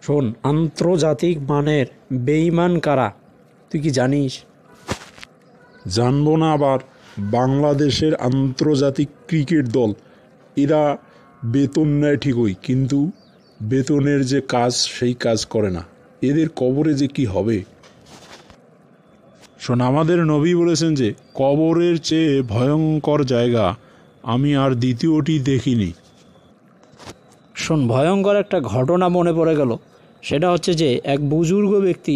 শোন, আন্তর্জাতিক মানের বেঈমান কারা তুই কি জানিস? জানবো না আবার? বাংলাদেশের আন্তর্জাতিক ক্রিকেট দল। এরা বেতন নেয় ঠিকই, কিন্তু বেতনের যে কাজ সেই কাজ করে না। এদের কবরে যে কি হবে। শোন, আমাদের নবী বলেছেন যে কবরের চেয়ে ভয়ঙ্কর জায়গা আমি আর দ্বিতীয়টি দেখিনি। শোন, ভয়ঙ্কর একটা ঘটনা মনে পড়ে গেল। সেটা হচ্ছে যে এক বুজুর্গ ব্যক্তি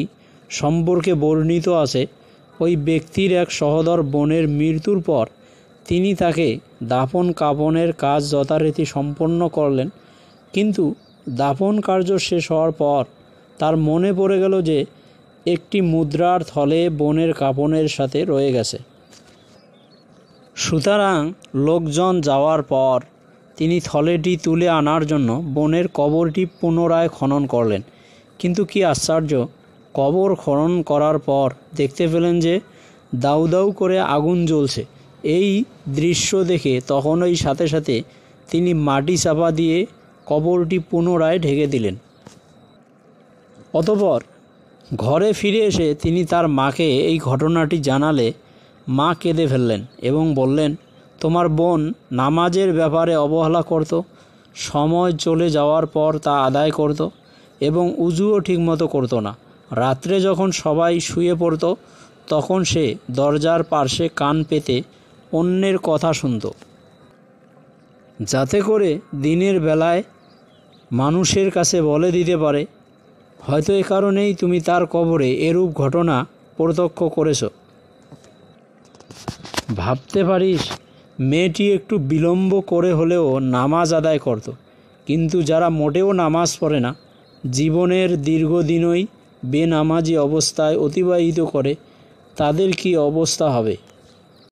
সম্পর্কে বর্ণিত আছে, ওই ব্যক্তির এক সহোদর বোনের মৃত্যুর পর তিনি তাকে দাফন কাফনের কাজ যথারীতি সম্পন্ন করলেন। কিন্তু দাফন কার্য শেষ হওয়ার পর তার মনে পড়ে গেল যে একটি মুদ্রার থলে বোনের কাফনের সাথে রয়ে গেছে। সুতরাং লোকজন যাওয়ার পর তিনি থলেটি তুলে আনার জন্য বোনের কবরটি পুনরায় খনন করলেন। কিন্তু কি আশ্চর্য, কবর খনন করার পর দেখতে পেলেন যে দাউ দাউ করে আগুন জ্বলছে। এই দৃশ্য দেখে তখনই সাথে সাথে তিনি মাটি চাপা দিয়ে কবরটি পুনরায় ঢেকে দিলেন। অতঃপর ঘরে ফিরে এসে তিনি তার মাকে এই ঘটনাটি জানালে মা কেঁদে ফেললেন এবং বললেন, তোমার বোন নামাজের ব্যাপারে অবহেলা করত, সময় চলে যাওয়ার পর তা আদায় করত এবং উজুও ঠিকমতো করতো না। রাত্রে যখন সবাই শুয়ে পড়ত তখন সে দরজার পার্শ্বে কান পেতে অন্যের কথা শুনত, যাতে করে দিনের বেলায় মানুষের কাছে বলে দিতে পারে। হয়তো এ কারণেই তুমি তার কবরে এরূপ ঘটনা প্রত্যক্ষ করেছ। ভাবতে পারিস, মেয়েটি একটু বিলম্ব করে হলেও নামাজ আদায় করত, কিন্তু যারা মোটেও নামাজ পড়ে না, জীবনের দীর্ঘদিনই বেনামাজি অবস্থায় অতিবাহিত করে, তাদের কি অবস্থা হবে।